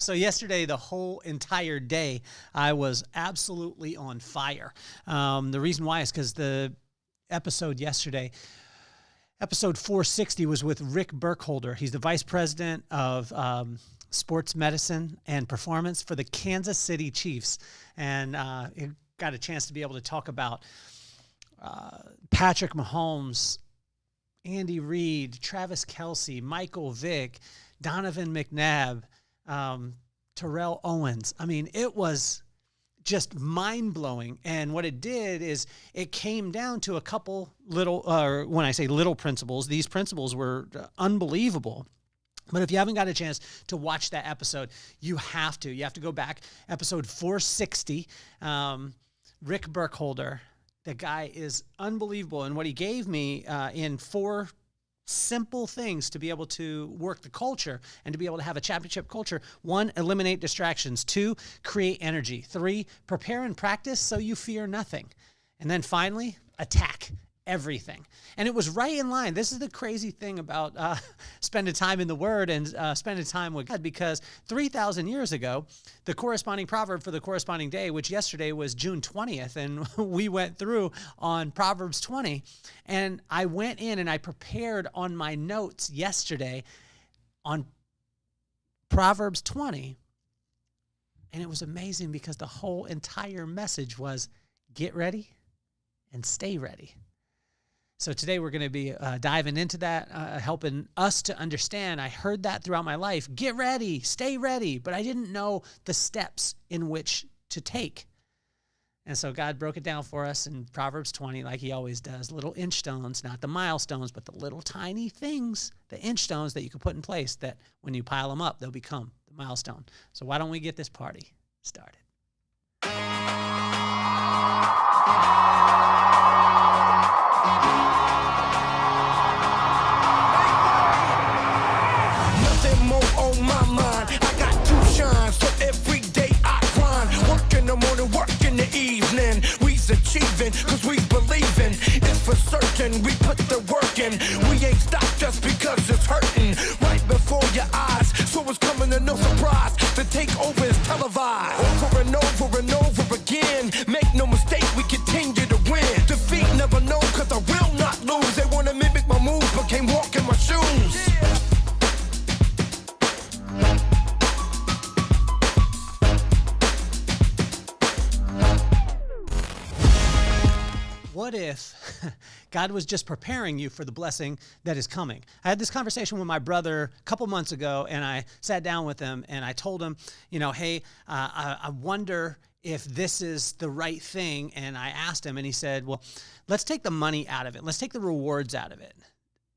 So yesterday, the whole entire day, I was absolutely on fire. The reason why is because the episode yesterday, episode 460, was with Rick Burkholder. He's the vice president of sports medicine and performance for the Kansas City Chiefs. And got a chance to be able to talk about Patrick Mahomes, Andy Reid, Travis Kelce, Michael Vick, Donovan McNabb, Terrell Owens. I mean, it was just mind-blowing. And what it did is it came down to a couple little, when I say little principles, these principles were unbelievable. But if you haven't got a chance to watch that episode, you have to. You have to go back. Episode 460, Rick Burkholder. The guy is unbelievable. And what he gave me in 4 simple things to be able to work the culture and to be able to have a championship culture. 1, eliminate distractions. 2, create energy. 3, prepare and practice so you fear nothing. And then finally, attack everything. And it was right in line. This is the crazy thing about spending time in the Word and spending time with God, because 3,000 years ago, the corresponding proverb for the corresponding day, which yesterday was June 20th, and we went through on Proverbs 20, and I went in and I prepared on my notes yesterday on Proverbs 20, and it was amazing because the whole entire message was get ready and stay ready. So today we're going to be diving into that, helping us to understand. I heard that throughout my life. Get ready, stay ready. But I didn't know the steps in which to take. And so God broke it down for us in Proverbs 20, like he always does. Little inchstones, not the milestones, but the little tiny things, the inchstones that you can put in place that when you pile them up, they'll become the milestone. So why don't we get this party started? Achieving, cause we believing it's for certain. We put the work in. We ain't stopped just because it's hurting right before your eyes. So it's coming to no surprise. The takeover is televised over and over and over again. Make no mistake, we continue to win. Defeat never known, cause I will not lose. They wanna mimic my moves, but can't walk in my shoes. What if God was just preparing you for the blessing that is coming? I had this conversation with my brother a couple months ago, and I sat down with him, and I told him, hey, I wonder if this is the right thing. And I asked him, and he said, well, let's take the money out of it. Let's take the rewards out of it.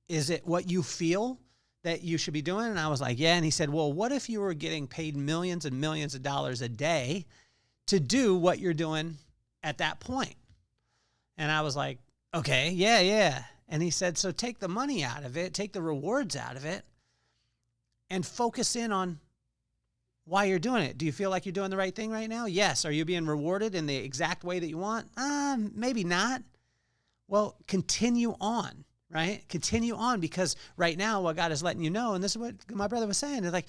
Is it what you feel that you should be doing? And I was like, yeah. And he said, well, what if you were getting paid millions and millions of dollars a day to do what you're doing at that point? And I was like, okay, yeah. And he said, so take the money out of it, take the rewards out of it, and focus in on why you're doing it. Do you feel like you're doing the right thing right now? Yes. Are you being rewarded in the exact way that you want? Maybe not. Well, continue on, right? Continue on, because right now what God is letting you know, and this is what my brother was saying, is like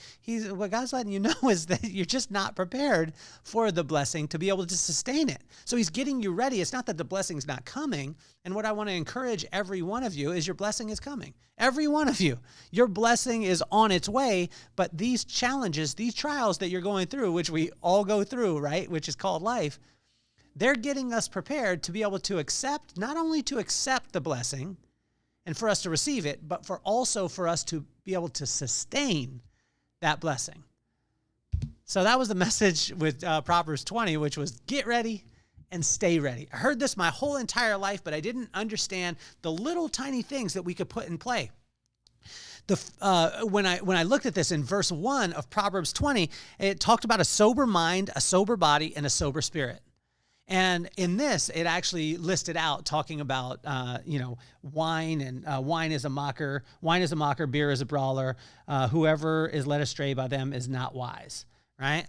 what God's letting you know is that you're just not prepared for the blessing to be able to sustain it. So he's getting you ready. It's not that the blessing's not coming. And what I want to encourage every one of you is your blessing is coming. Every one of you. Your blessing is on its way, but these challenges, these trials that you're going through, which we all go through, right, which is called life, they're getting us prepared to be able to accept, not only to accept the blessing, and for us to receive it, but also for us to be able to sustain that blessing. So that was the message with Proverbs 20, which was get ready and stay ready. I heard this my whole entire life, but I didn't understand the little tiny things that we could put in play. When I looked at this in verse 1 of Proverbs 20, it talked about a sober mind, a sober body, and a sober spirit. And in this, it actually listed out talking about, wine, and wine is a mocker. Wine is a mocker, beer is a brawler. Whoever is led astray by them is not wise, right?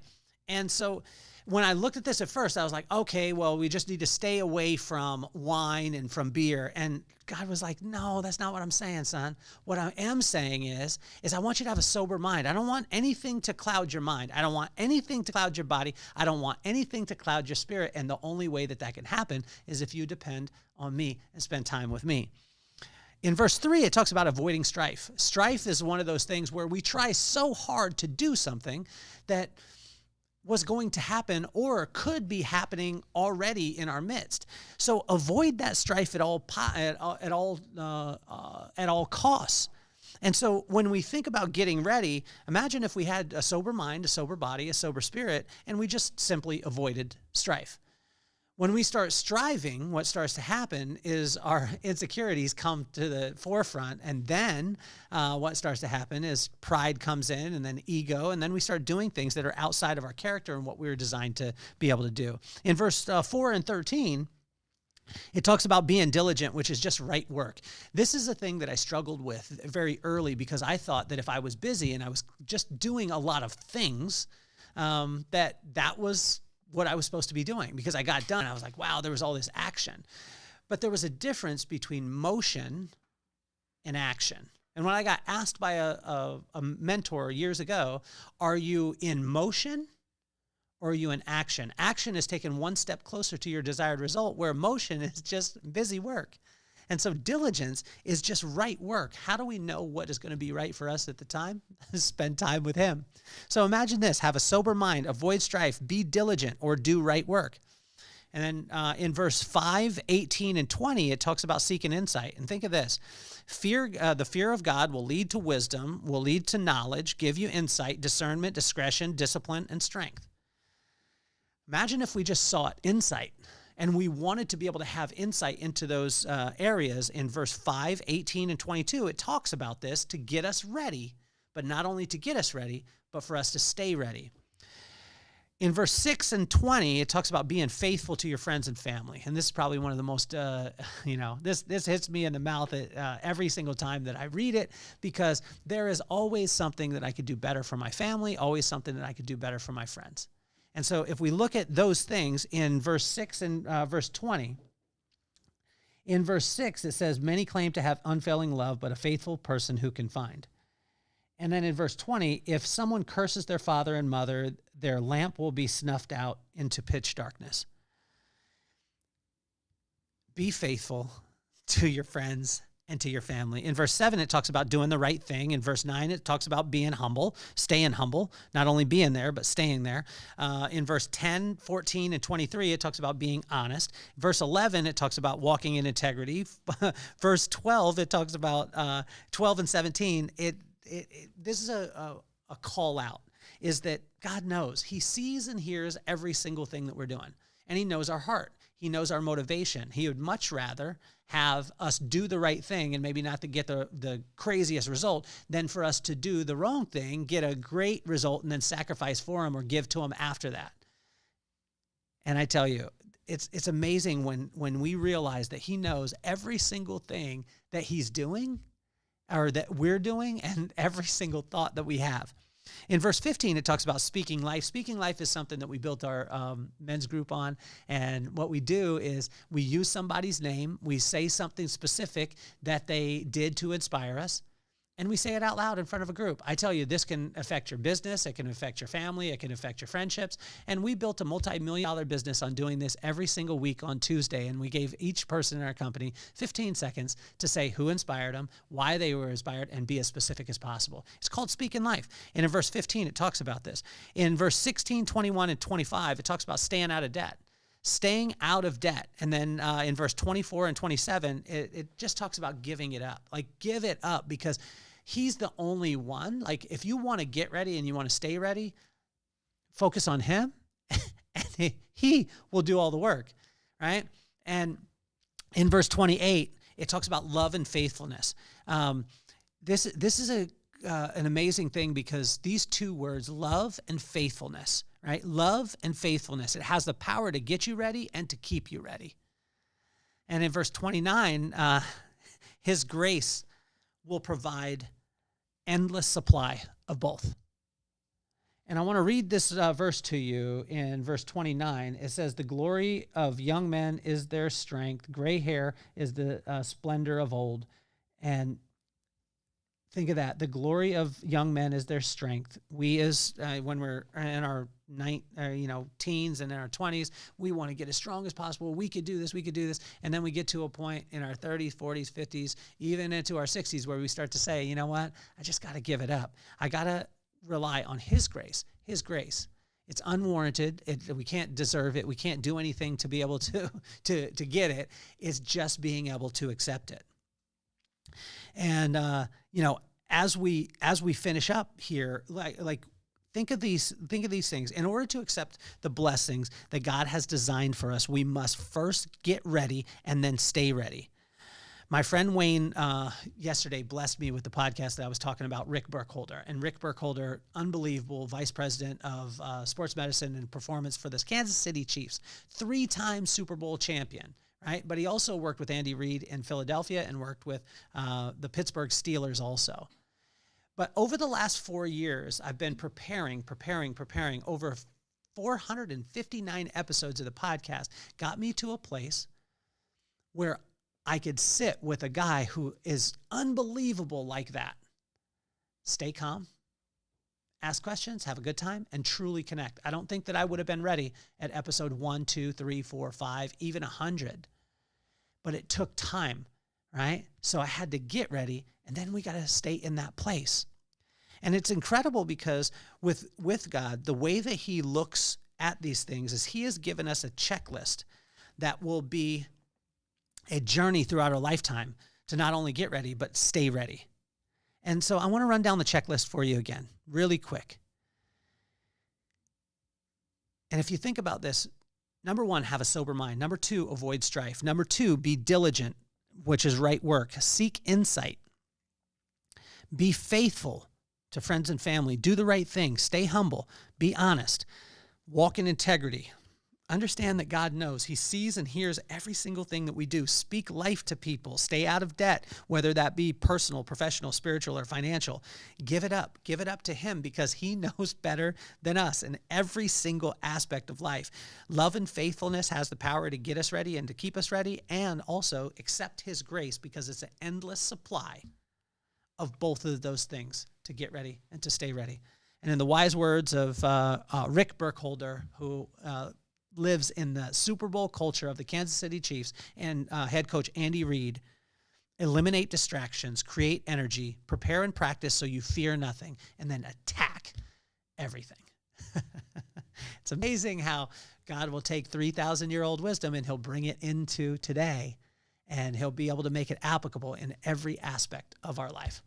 And so when I looked at this at first, I was like, okay, well, we just need to stay away from wine and from beer. And God was like, no, that's not what I'm saying, son. What I am saying is I want you to have a sober mind. I don't want anything to cloud your mind. I don't want anything to cloud your body. I don't want anything to cloud your spirit. And the only way that can happen is if you depend on me and spend time with me. In verse 3, it talks about avoiding strife. Strife is one of those things where we try so hard to do something that was going to happen or could be happening already in our midst. So avoid that strife at all costs. And so when we think about getting ready, imagine if we had a sober mind, a sober body, a sober spirit, and we just simply avoided strife. When we start striving, what starts to happen is our insecurities come to the forefront, and then what starts to happen is pride comes in, and then ego, and then we start doing things that are outside of our character and what we were designed to be able to do. In verse 4 and 13, it talks about being diligent, which is just right work. This is a thing that I struggled with very early because I thought that if I was busy and I was just doing a lot of things, that was what I was supposed to be doing because I got done. I was like, wow, there was all this action. But there was a difference between motion and action. And when I got asked by a mentor years ago, are you in motion or are you in action? Action is taken one step closer to your desired result, where motion is just busy work. And so diligence is just right work. How do we know what is going to be right for us at the time? Spend time with him. So imagine this: have a sober mind, avoid strife, be diligent, or do right work. And then in verse 5, 18, and 20, it talks about seeking insight. And think of this: the fear of God will lead to wisdom, will lead to knowledge, give you insight, discernment, discretion, discipline, and strength. Imagine if we just sought insight. And we wanted to be able to have insight into those areas. In verse 5, 18, and 22, it talks about this to get us ready, but not only to get us ready, but for us to stay ready. In verse 6 and 20, it talks about being faithful to your friends and family. And this is probably one of the most, this hits me in the mouth every single time that I read it, because there is always something that I could do better for my family, always something that I could do better for my friends. And so if we look at those things in verse 6 and verse 20, in verse 6, it says, many claim to have unfailing love, but a faithful person who can find. And then in verse 20, if someone curses their father and mother, their lamp will be snuffed out into pitch darkness. Be faithful to your friends and to your family. In verse 7, it talks about doing the right thing. In verse 9, it talks about being humble, staying humble, not only being there, but staying there. In verse 10, 14, and 23, it talks about being honest. Verse 11, it talks about walking in integrity. Verse 12, it talks about 12 and 17. This is a call out, is that God knows. He sees and hears every single thing that we're doing, and he knows our heart. He knows our motivation. He would much rather have us do the right thing and maybe not to get the craziest result than for us to do the wrong thing, get a great result, and then sacrifice for him or give to him after that. And I tell you, it's amazing when we realize that he knows every single thing that he's doing or that we're doing and every single thought that we have. In verse 15, it talks about speaking life. Speaking life is something that we built our men's group on. And what we do is we use somebody's name. We say something specific that they did to inspire us. And we say it out loud in front of a group. I tell you, this can affect your business. It can affect your family. It can affect your friendships. And we built a multi-million-dollar business on doing this every single week on Tuesday. And we gave each person in our company 15 seconds to say who inspired them, why they were inspired, and be as specific as possible. It's called Speaking Life. And in verse 15, it talks about this. In verse 16, 21, and 25, it talks about staying out of debt. Staying out of debt. And then in verse 24 and 27, it just talks about giving it up. Like, give it up, because he's the only one. Like, if you want to get ready and you want to stay ready, focus on him and he will do all the work, right? And in verse 28, it talks about love and faithfulness. This is an amazing thing, because these two words, love and faithfulness, right? Love and faithfulness. It has the power to get you ready and to keep you ready. And in verse 29, his grace will provide endless supply of both. And I want to read this verse to you in verse 29. It says, the glory of young men is their strength. Gray hair is the splendor of old. And think of that. The glory of young men is their strength. We as, when we're in our teens and in our 20s, we want to get as strong as possible. We could do this. We could do this. And then we get to a point in our 30s, 40s, 50s, even into our 60s where we start to say, you know what? I just got to give it up. I got to rely on his grace. His grace. It's unwarranted. We can't deserve it. We can't do anything to be able to get it. It's just being able to accept it. And as we finish up here, like think of these things. In order to accept the blessings that God has designed for us, we must first get ready and then stay ready. My friend Wayne yesterday blessed me with the podcast that I was talking about Rick Burkholder. And Rick Burkholder, unbelievable vice president of sports medicine and performance for the Kansas City Chiefs, 3-time Super Bowl champion, right? But he also worked with Andy Reid in Philadelphia and worked with the Pittsburgh Steelers also. But over the last 4 years, I've been preparing over 459 episodes of the podcast, got me to a place where I could sit with a guy who is unbelievable like that. Stay calm, ask questions, have a good time, and truly connect. I don't think that I would have been ready at episode 1, 2, 3, 4, 5, even 100. But it took time, right? So I had to get ready, and then we got to stay in that place. And it's incredible because with God, the way that he looks at these things is he has given us a checklist that will be a journey throughout our lifetime to not only get ready, but stay ready. And so I want to run down the checklist for you again, really quick. And if you think about this, number 1, have a sober mind. Number 2, avoid strife. Number 2, be diligent, which is right work. Seek insight. Be faithful to friends and family. Do the right thing. Stay humble. Be honest. Walk in integrity. Understand that God knows. He sees and hears every single thing that we do. Speak life to people. Stay out of debt, whether that be personal, professional, spiritual, or financial. Give it up. Give it up to him because he knows better than us in every single aspect of life. Love and faithfulness has the power to get us ready and to keep us ready, and also accept his grace because it's an endless supply of both of those things to get ready and to stay ready. And in the wise words of Rick Burkholder, who lives in the Super Bowl culture of the Kansas City Chiefs, and head coach Andy Reid, eliminate distractions, create energy, prepare and practice so you fear nothing, and then attack everything. It's amazing how God will take 3,000-year-old wisdom and he'll bring it into today, and he'll be able to make it applicable in every aspect of our life.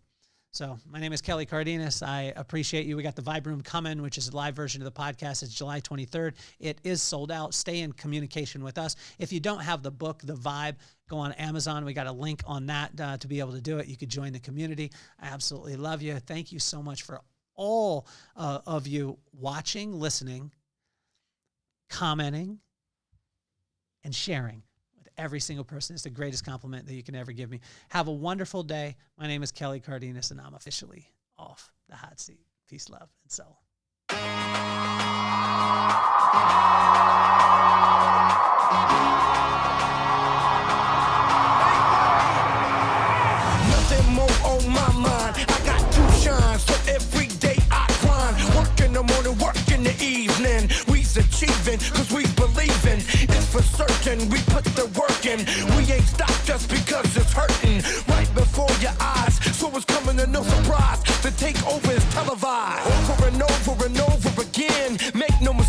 So my name is Kelly Cardenas. I appreciate you. We got the Vibe Room coming, which is a live version of the podcast. It's July 23rd. It is sold out. Stay in communication with us. If you don't have the book, The Vibe, go on Amazon. We got a link on that to be able to do it. You could join the community. I absolutely love you. Thank you so much for all of you watching, listening, commenting, and sharing. Every single person. Is the greatest compliment that you can ever give me. Have a wonderful day. My name is Kelly Cardenas, and I'm officially off the hot seat. Peace, love, and soul. Nothing more on my mind. I got 2 shines, so every day I grind. Work in the morning, work in the evening. We's achieving, cause we believing. It's for certain, we put the work in. We ain't stopped just because it's hurting. Right before your eyes, so it's coming to no surprise. The takeover is televised. Over and over and over again. Make no mistake.